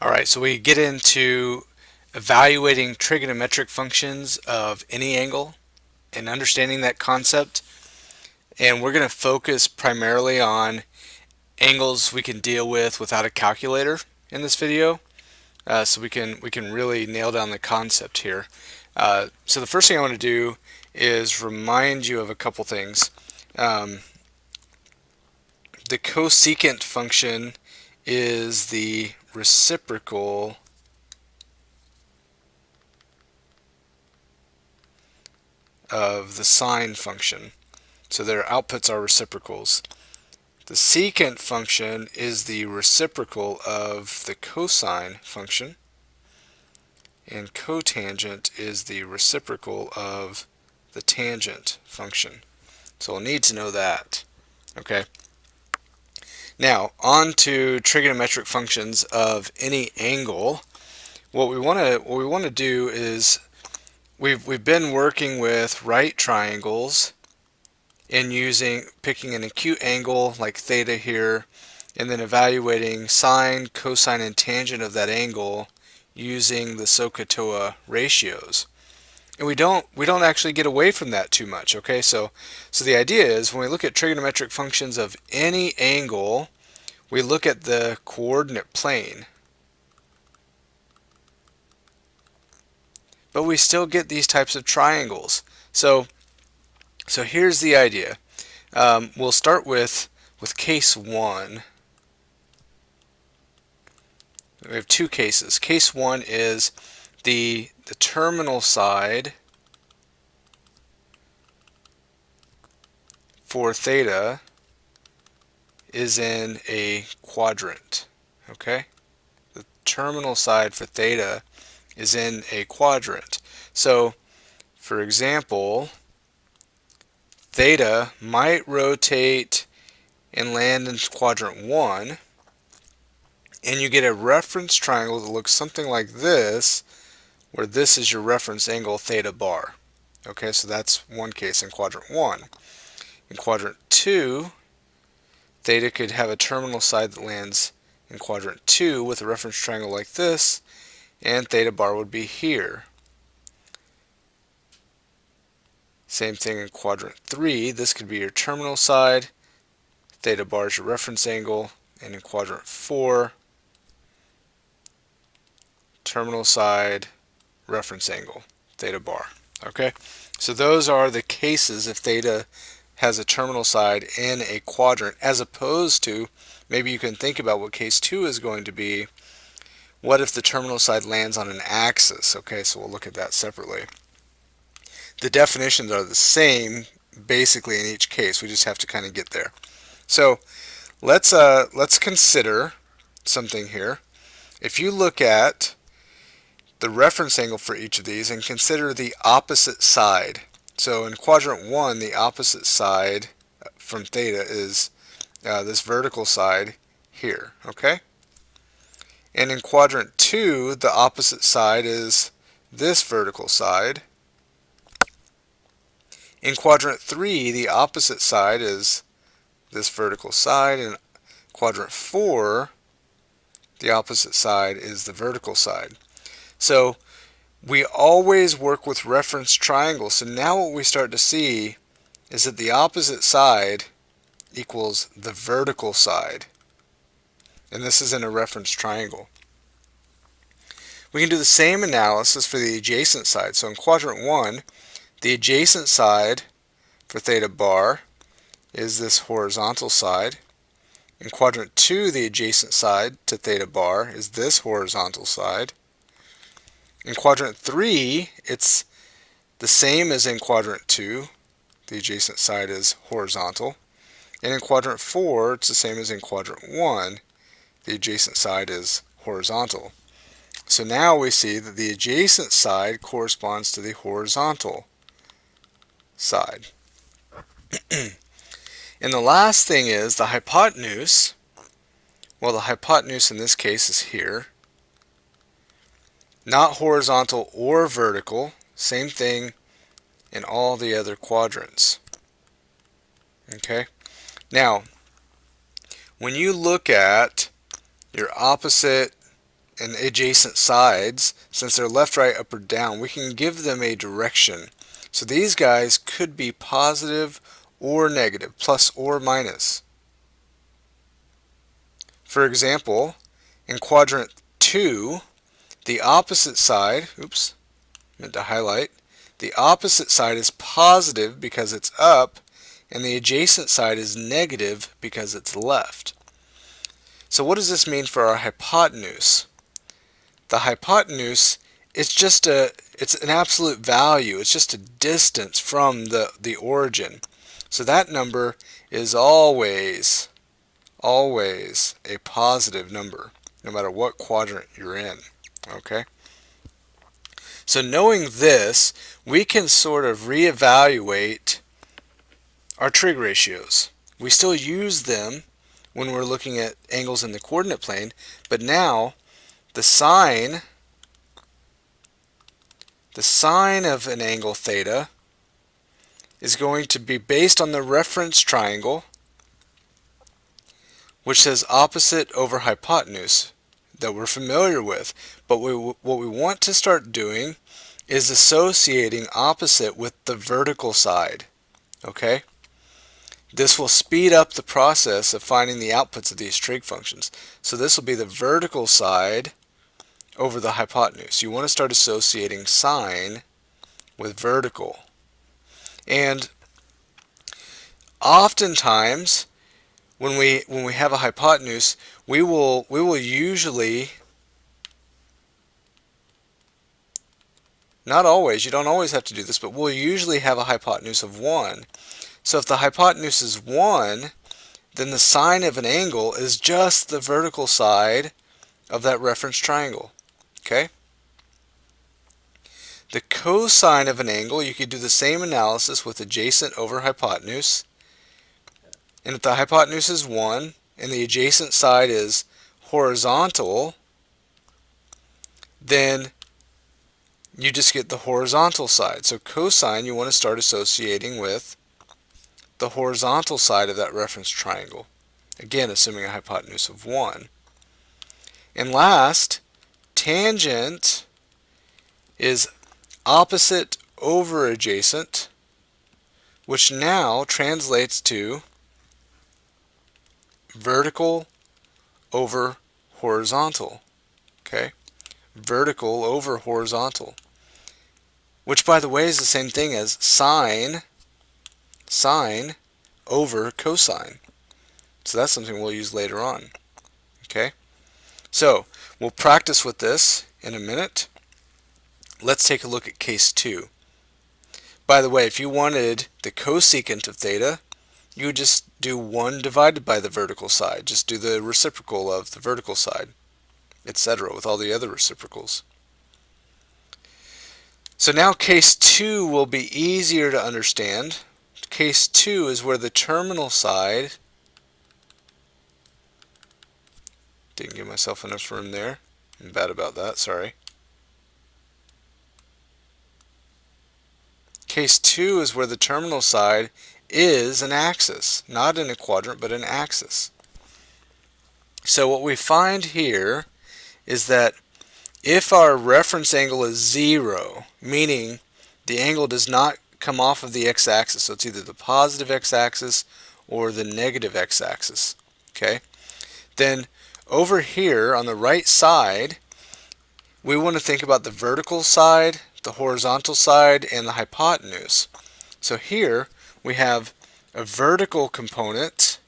Alright, so we get into evaluating trigonometric functions of any angle and understanding that concept. And we're going to focus primarily on angles we can deal with without a calculator in this video. So we can really nail down the concept here. So the first thing I want to do is remind you of a couple things. The cosecant function is the reciprocal of the sine function. So their outputs are reciprocals. The secant function is the reciprocal of the cosine function, and cotangent is the reciprocal of the tangent function. So we'll need to know that. Okay. Now, on to trigonometric functions of any angle. What we want to do is we've been working with right triangles and picking an acute angle like theta here, and then evaluating sine, cosine, and tangent of that angle using the SOHCAHTOA ratios. And we don't actually get away from that too much. Okay, so the idea is when we look at trigonometric functions of any angle, we look at the coordinate plane, but we still get these types of triangles. So here's the idea. We'll start with case 1. We have two cases. Case 1 is the terminal side for theta is in a quadrant. Okay? The terminal side for theta is in a quadrant. So, for example, theta might rotate and land in quadrant 1, and you get a reference triangle that looks something like this, where this is your reference angle theta bar. Okay, so that's one case in quadrant 1. In quadrant 2, theta could have a terminal side that lands in quadrant 2 with a reference triangle like this, and theta bar would be here. Same thing in quadrant 3. This could be your terminal side, theta bar is your reference angle, and in quadrant 4, terminal side, reference angle, theta bar. Okay, so those are the cases if theta has a terminal side in a quadrant, as opposed to, maybe you can think about what case 2 is going to be. What if the terminal side lands on an axis? Okay, so we'll look at that separately. The definitions are the same basically in each case. We just have to kind of get there. So let's consider something here. If you look at the reference angle for each of these and consider the opposite side. So in quadrant 1, the opposite side from theta is this vertical side here. Okay? And in quadrant 2, the opposite side is this vertical side. In quadrant 3, the opposite side is this vertical side. In quadrant 4, the opposite side is the vertical side. So we always work with reference triangles. So now what we start to see is that the opposite side equals the vertical side. And this is in a reference triangle. We can do the same analysis for the adjacent side. So in quadrant 1, the adjacent side for theta bar is this horizontal side. In quadrant 2, the adjacent side to theta bar is this horizontal side. In quadrant 3, it's the same as in quadrant 2. The adjacent side is horizontal. And in quadrant 4, it's the same as in quadrant 1. The adjacent side is horizontal. So now we see that the adjacent side corresponds to the horizontal side. And the last thing is the hypotenuse. Well, the hypotenuse in this case is here. Not horizontal or vertical. Same thing in all the other quadrants. Okay? Now, when you look at your opposite and adjacent sides, since they're left, right, up, or down, we can give them a direction. So these guys could be positive or negative, plus or minus. For example, in quadrant 2, the opposite side, oops, meant to highlight, the opposite side is positive because it's up, and the adjacent side is negative because it's left. So what does this mean for our hypotenuse? The hypotenuse, it's an absolute value. It's just a distance from the origin. So that number is always a positive number, no matter what quadrant you're in. Okay? So knowing this, we can sort of reevaluate our trig ratios. We still use them when we're looking at angles in the coordinate plane, but now the sine of an angle theta is going to be based on the reference triangle, which says opposite over hypotenuse, that we're familiar with. But what we want to start doing is associating opposite with the vertical side. Okay? This will speed up the process of finding the outputs of these trig functions. So this will be the vertical side over the hypotenuse. You want to start associating sine with vertical. And oftentimes when we have a hypotenuse, we will usually, not always, you don't always have to do this, but we'll usually have a hypotenuse of 1. So if the hypotenuse is 1, then the sine of an angle is just the vertical side of that reference triangle. Okay? The cosine of an angle, you could do the same analysis with adjacent over hypotenuse. And if the hypotenuse is 1 and the adjacent side is horizontal, then you just get the horizontal side. So cosine you want to start associating with the horizontal side of that reference triangle. Again, assuming a hypotenuse of 1. And last, tangent is opposite over adjacent, which now translates to vertical over horizontal. Okay? Vertical over horizontal. Which, by the way, is the same thing as sine over cosine. So that's something we'll use later on. Okay? So, we'll practice with this in a minute. Let's take a look at case 2. By the way, if you wanted the cosecant of theta, you would just do 1 divided by the vertical side. Just do the reciprocal of the vertical side, etc., with all the other reciprocals. So now case 2 will be easier to understand. Case 2 is where the terminal side, didn't give myself enough room there. I'm bad about that, sorry. Case 2 is where the terminal side is an axis, not in a quadrant, but an axis. So what we find here is that if our reference angle is 0, meaning the angle does not come off of the x-axis, so it's either the positive x-axis or the negative x-axis, okay? Then over here on the right side, we want to think about the vertical side, the horizontal side, and the hypotenuse. So here we have a vertical component.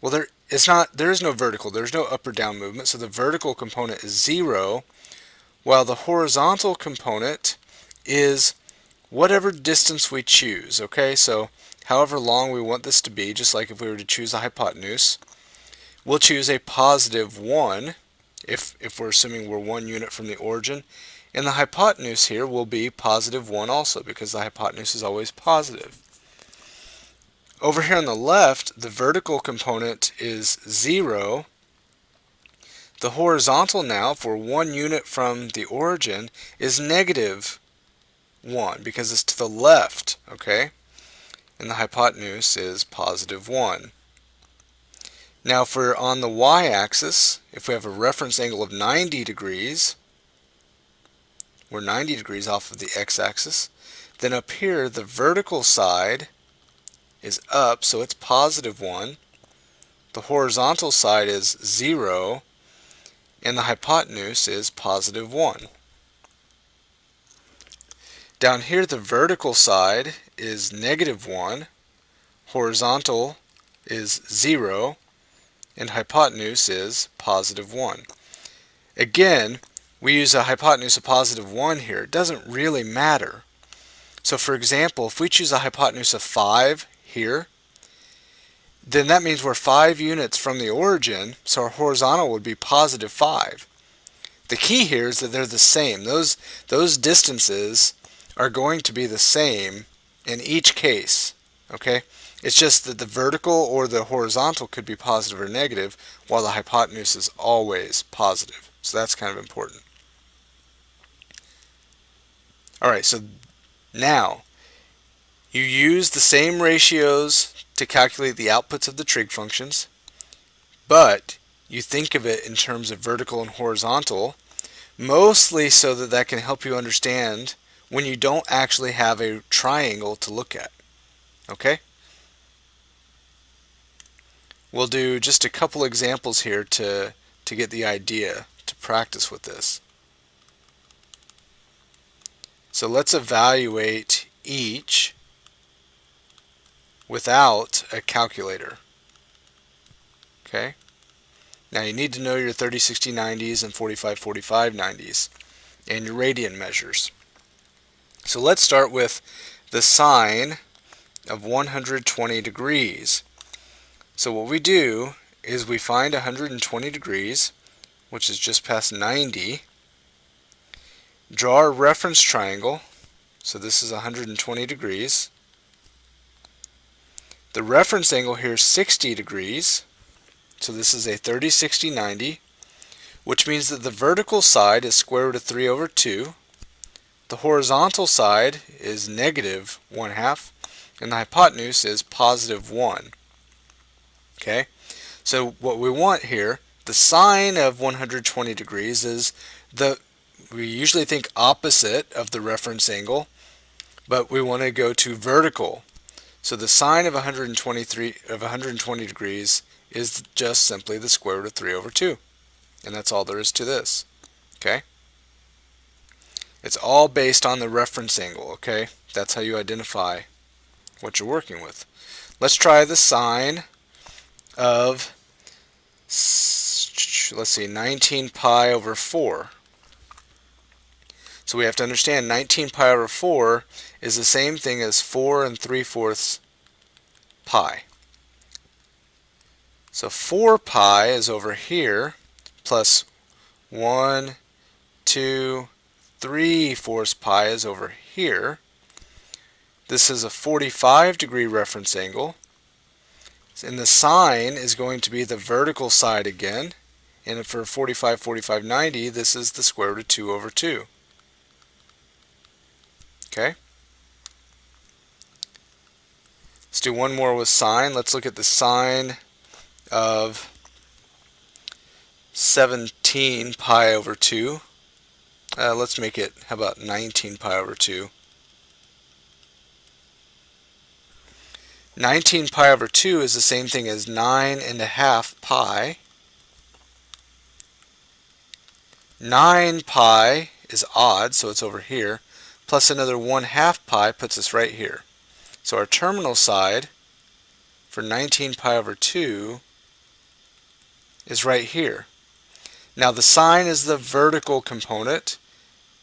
Well, there is no vertical, there's no up or down movement, so the vertical component is 0, while the horizontal component is whatever distance we choose. Okay, so however long we want this to be, just like if we were to choose a hypotenuse, we'll choose a positive 1 if we're assuming we're 1 unit from the origin, and the hypotenuse here will be positive 1 also, because the hypotenuse is always positive. Over here on the left, the vertical component is 0. The horizontal now, for 1 unit from the origin, is negative 1, because it's to the left, okay? And the hypotenuse is positive 1. Now if we're on the y-axis, if we have a reference angle of 90 degrees, we're 90 degrees off of the x-axis, then up here the vertical side is up, so it's positive 1. The horizontal side is 0, and the hypotenuse is positive 1. Down here the vertical side is negative 1, horizontal is 0, and hypotenuse is positive 1. Again, we use a hypotenuse of positive 1 here. It doesn't really matter. So for example, if we choose a hypotenuse of 5 here, then that means we're 5 units from the origin, so our horizontal would be positive 5. The key here is that they're the same. Those distances are going to be the same in each case. Okay? It's just that the vertical or the horizontal could be positive or negative, while the hypotenuse is always positive. So that's kind of important. Alright, so now you use the same ratios to calculate the outputs of the trig functions, but you think of it in terms of vertical and horizontal, mostly so that that can help you understand when you don't actually have a triangle to look at. Okay? We'll do just a couple examples here to get the idea, to practice with this. So let's evaluate each without a calculator. Okay? Now you need to know your 30, 60, 90s and 45, 45, 90s and your radian measures. So let's start with the sine of 120 degrees. So what we do is we find 120 degrees, which is just past 90. Draw a reference triangle. So this is 120 degrees. The reference angle here is 60 degrees. So this is a 30, 60, 90, which means that the vertical side is square root of 3 over 2. The horizontal side is negative 1/2, and the hypotenuse is positive 1. Okay, so what we want here, the sine of 120 degrees is we usually think opposite of the reference angle, but we want to go to vertical. So the sine of 120 degrees is just simply the square root of 3 over 2. And that's all there is to this. Okay? It's all based on the reference angle, okay? That's how you identify what you're working with. Let's try the sine of, let's see, 19 pi over 4. So we have to understand 19 pi over 4 is the same thing as 4 3/4 pi. So 4 pi is over here, plus 1, 2, 3/4 pi is over here. This is a 45 degree reference angle. And the sine is going to be the vertical side again. And for 45, 45, 90, this is the square root of 2 over 2. Okay? Let's do one more with sine. Let's look at the sine of 17 pi over 2. Let's make it, how about 19 pi over 2? 19 pi over 2 is the same thing as 9½ pi. 9 pi is odd, so it's over here, plus another 1/2 pi puts us right here. So our terminal side for 19 pi over 2 is right here. Now the sine is the vertical component,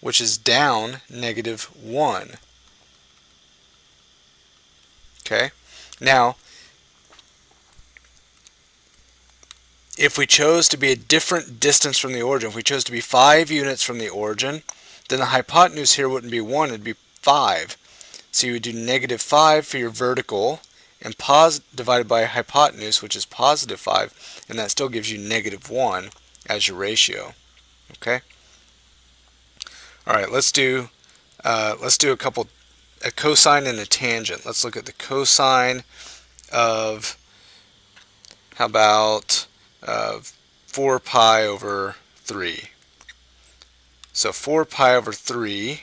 which is down -1. Okay? Now, if we chose to be a different distance from the origin, if we chose to be 5 units from the origin, then the hypotenuse here wouldn't be 1, it'd be 5. So you would do -5 for your vertical, and divided by hypotenuse, which is +5, and that still gives you -1 as your ratio. Okay? Alright, let's do a cosine and a tangent. Let's look at the cosine of How about 4 pi over 3? So 4 pi over 3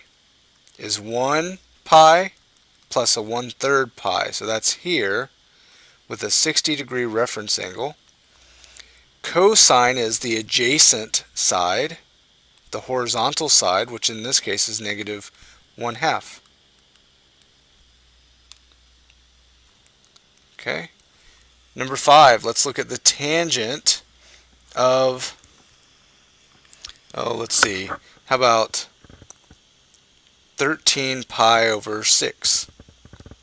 is 1 pi plus a 1/3 pi. So that's here with a 60-degree reference angle. Cosine is the adjacent side, the horizontal side, which in this case is negative 1/2. Okay. Number 5, let's look at the tangent of, let's see, how about 13 pi over 6?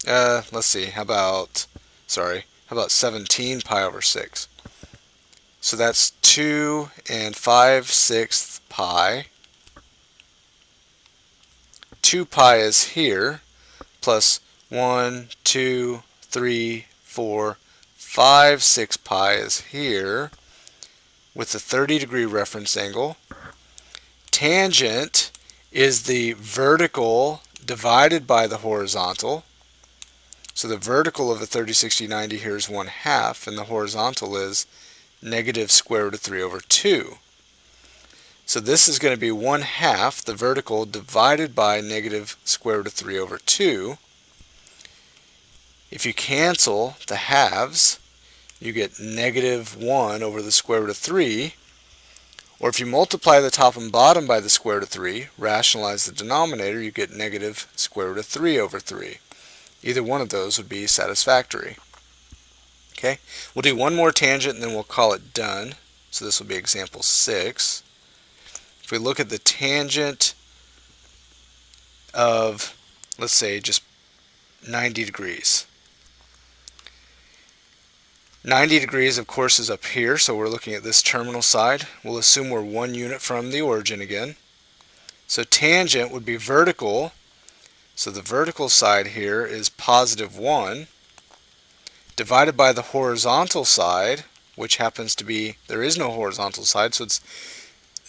Let's see, how about 17 pi over 6? So that's 2 5/6 pi. 2 pi is here, plus 1, 2, 3, 4, 5, 6 pi is here, with a 30-degree reference angle. Tangent is the vertical divided by the horizontal. So the vertical of a 30, 60, 90 here is 1/2, and the horizontal is negative square root of 3 over 2. So this is going to be 1/2, the vertical, divided by negative square root of 3 over 2. If you cancel the halves, you get negative 1 over the square root of 3. Or if you multiply the top and bottom by the square root of 3, rationalize the denominator, you get negative square root of 3 over 3. Either one of those would be satisfactory. Okay, we'll do one more tangent and then we'll call it done. So this will be example 6. If we look at the tangent of, let's say, just 90 degrees. 90 degrees, of course, is up here, so we're looking at this terminal side. We'll assume we're 1 unit from the origin again. So tangent would be vertical. So the vertical side here is positive 1, divided by the horizontal side, which happens to be, there is no horizontal side, so it's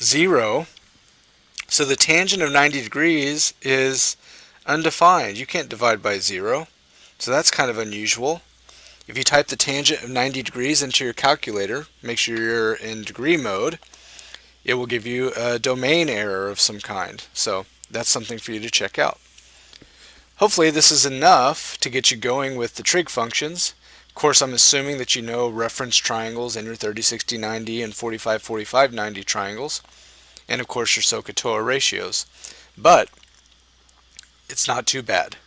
0. So the tangent of 90 degrees is undefined. You can't divide by 0. So that's kind of unusual. If you type the tangent of 90 degrees into your calculator, make sure you're in degree mode, it will give you a domain error of some kind. So that's something for you to check out. Hopefully this is enough to get you going with the trig functions. Of course, I'm assuming that you know reference triangles and your 30, 60, 90 and 45, 45, 90 triangles. And of course your SOHCAHTOA ratios. But it's not too bad.